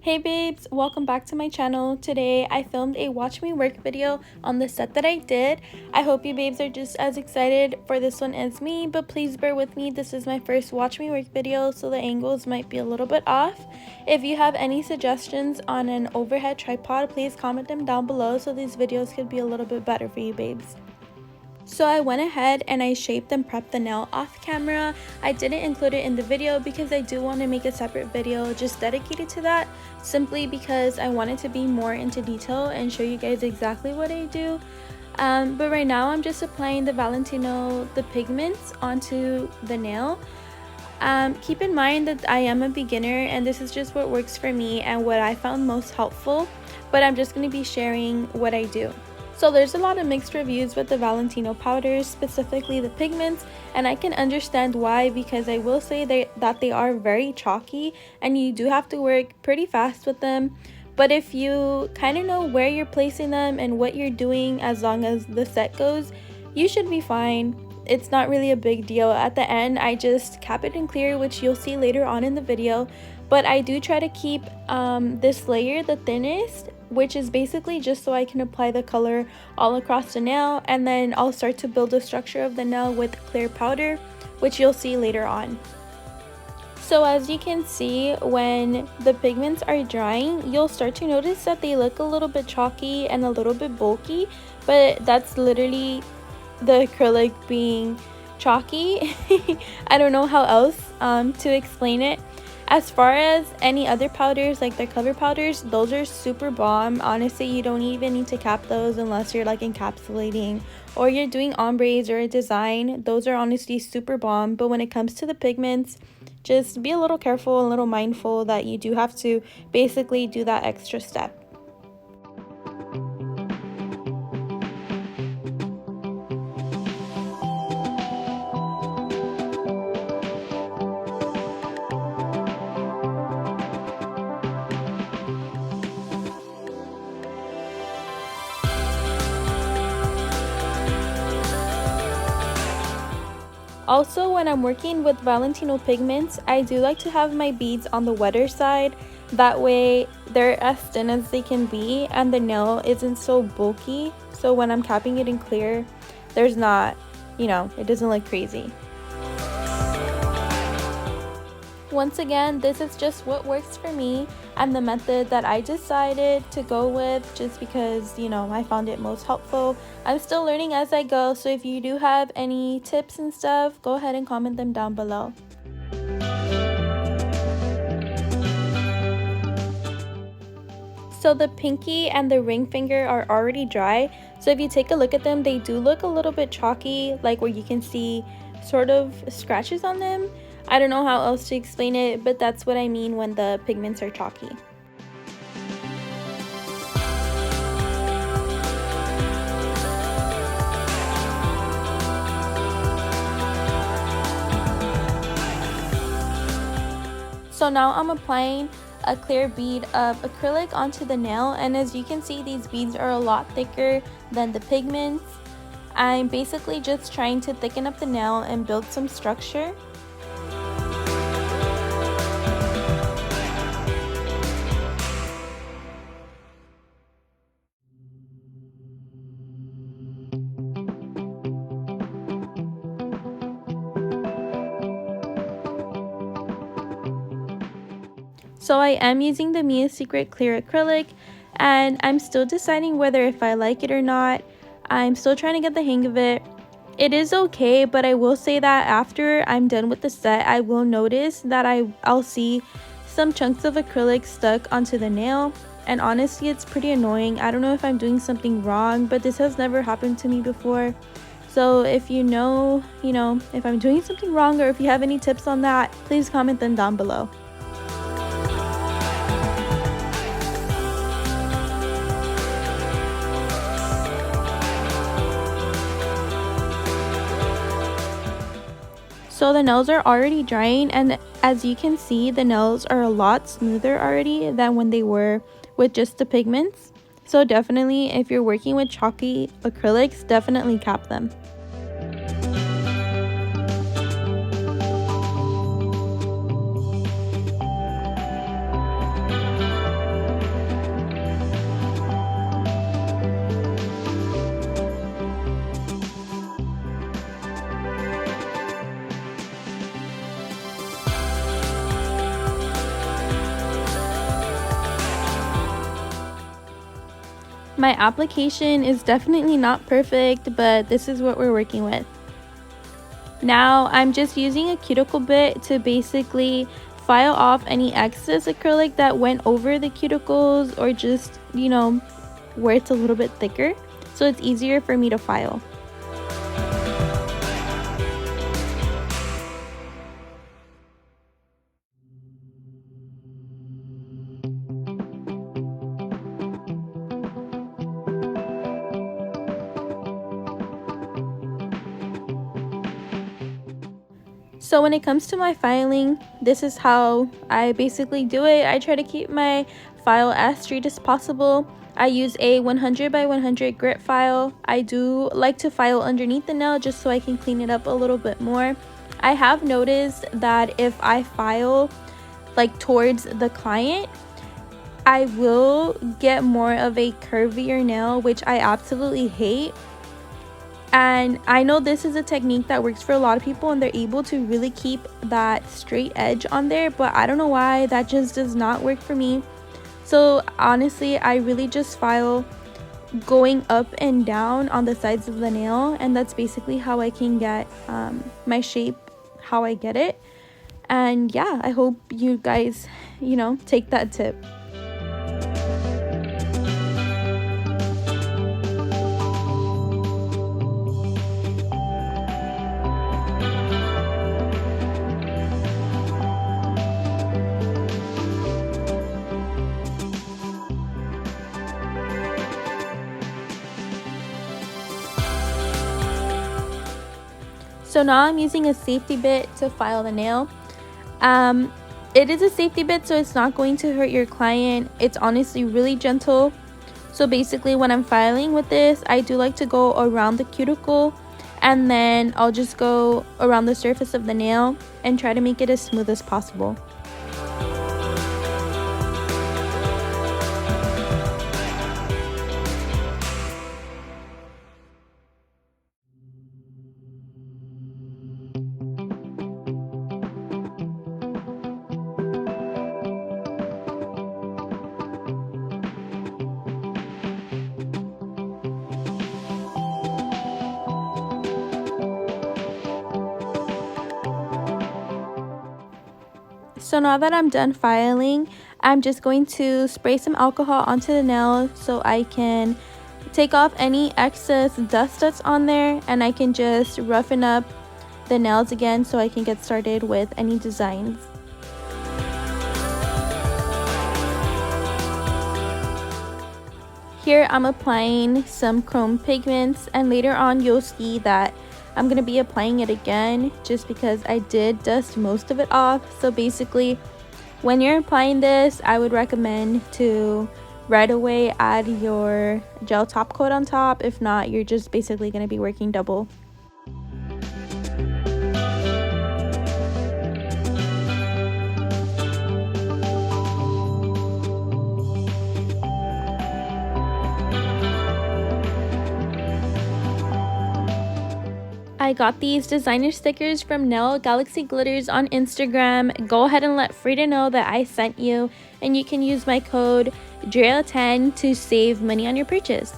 Hey babes, welcome back to my channel. Today I filmed a watch me work video on the set that I did. I hope you babes are just as excited for this one as me, but please bear with me. This is my first watch me work video, so the angles might be a little bit off. If you have any suggestions on an overhead tripod, please comment them down below so these videos could be a little bit better for you babes. So I went ahead and I shaped and prepped the nail off camera. I didn't include it in the video because I do want to make a separate video just dedicated to that, simply because I wanted to be more into detail and show you guys exactly what I do. But right now I'm just applying the pigments onto the nail. Keep in mind that I am a beginner and this is just what works for me and what I found most helpful, but I'm just going to be sharing what I do. So there's a lot of mixed reviews with the Valentino powders, specifically the pigments, and I can understand why, because I will say that they are very chalky and you do have to work pretty fast with them. But if you kind of know where you're placing them and what you're doing, as long as the set goes, you should be fine. It's not really a big deal. At the end, I just cap it in clear, which you'll see later on in the video. But I do try to keep this layer the thinnest, which is basically just so I can apply the color all across the nail, and then I'll start to build the structure of the nail with clear powder, which you'll see later on. So as you can see, when the pigments are drying, you'll start to notice that they look a little bit chalky and a little bit bulky, but that's literally the acrylic being chalky. I don't know how else to explain it. As far as any other powders, like the cover powders, those are super bomb. Honestly, you don't even need to cap those unless you're like encapsulating or you're doing ombres or a design. Those are honestly super bomb. But when it comes to the pigments, just be a little careful, a little mindful that you do have to basically do that extra step. Also, when I'm working with Valentino pigments, I do like to have my beads on the wetter side. That way they're as thin as they can be and the nail isn't so bulky. So when I'm capping it in clear, there's not, it doesn't look crazy. Once again, this is just what works for me and the method that I decided to go with, just because, I found it most helpful. I'm still learning as I go, so if you do have any tips and stuff, go ahead and comment them down below. So the pinky and the ring finger are already dry, so if you take a look at them, they do look a little bit chalky, like where you can see sort of scratches on them. I don't know how else to explain it, but that's what I mean when the pigments are chalky. So now I'm applying a clear bead of acrylic onto the nail, and as you can see, these beads are a lot thicker than the pigments. I'm basically just trying to thicken up the nail and build some structure. So I am using the Mia Secret Clear Acrylic, and I'm still deciding whether if I like it or not. I'm still trying to get the hang of it. It is okay, but I will say that after I'm done with the set, I will notice that I'll see some chunks of acrylic stuck onto the nail, and honestly it's pretty annoying. I don't know if I'm doing something wrong, but this has never happened to me before. So if you know, if I'm doing something wrong or if you have any tips on that, please comment them down below. So the nails are already drying, and as you can see, the nails are a lot smoother already than when they were with just the pigments. So definitely, if you're working with chalky acrylics, definitely cap them. My application is definitely not perfect, but this is what we're working with. Now I'm just using a cuticle bit to basically file off any excess acrylic that went over the cuticles, or just, you know, where it's a little bit thicker, so it's easier for me to file. So when it comes to my filing, this is how I basically do it. I try to keep my file as straight as possible. I use a 100 by 100 grit file. I do like to file underneath the nail just so I can clean it up a little bit more. I have noticed that if I file like towards the client, I will get more of a curvier nail, which I absolutely hate. And I know this is a technique that works for a lot of people and they're able to really keep that straight edge on there, but I don't know why that just does not work for me. So honestly, I really just file going up and down on the sides of the nail, and that's basically how I can get my shape how I get it. And yeah, I hope you guys, you know, take that tip. So now I'm using a safety bit to file the nail. It is a safety bit, so it's not going to hurt your client. It's honestly really gentle. So basically when I'm filing with this, I do like to go around the cuticle, and then I'll just go around the surface of the nail and try to make it as smooth as possible. So now that I'm done filing, I'm just going to spray some alcohol onto the nail so I can take off any excess dust that's on there, and I can just roughen up the nails again so I can get started with any designs. Here I'm applying some chrome pigments, and later on you'll see that I'm going to be applying it again just because I did dust most of it off. So basically when you're applying this, I would recommend to right away add your gel top coat on top. If not, you're just basically going to be working double. I got these designer stickers from Nail Galaxy Glitters on Instagram. Go ahead and let Frida know that I sent you, and you can use my code DREA10 to save money on your purchase.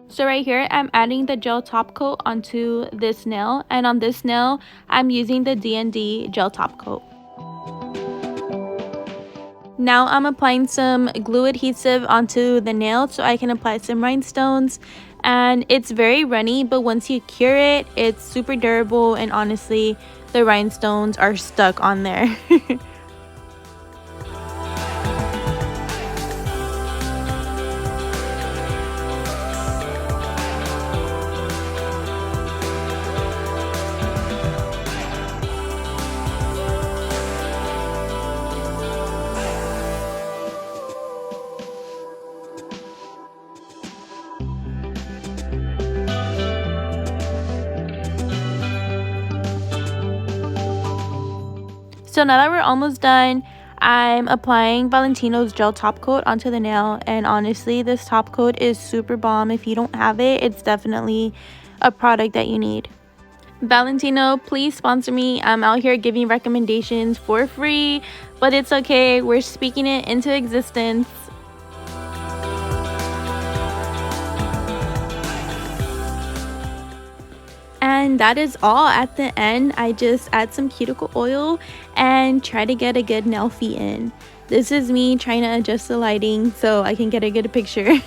So right here, I'm adding the gel top coat onto this nail, and on this nail, I'm using the D&D gel top coat. Now I'm applying some glue adhesive onto the nail so I can apply some rhinestones, and it's very runny, but once you cure it, it's super durable, and honestly, the rhinestones are stuck on there. So now that we're almost done, I'm applying Valentino's gel top coat onto the nail, and honestly, this top coat is super bomb. If you don't have it, it's definitely a product that you need. Valentino, please sponsor me. I'm out here giving recommendations for free, but it's okay. We're speaking it into existence. And that is all. At the end, I just add some cuticle oil and try to get a good nail feet in. This is me trying to adjust the lighting so I can get a good picture.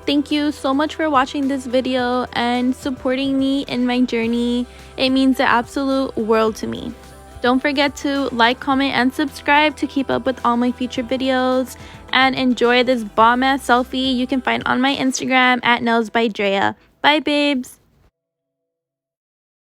Thank you so much for watching this video and supporting me in my journey. It means the absolute world to me. Don't forget to like, comment, and subscribe to keep up with all my future videos. And enjoy this bomb ass selfie you can find on my Instagram at Nails by Drea. Bye babes!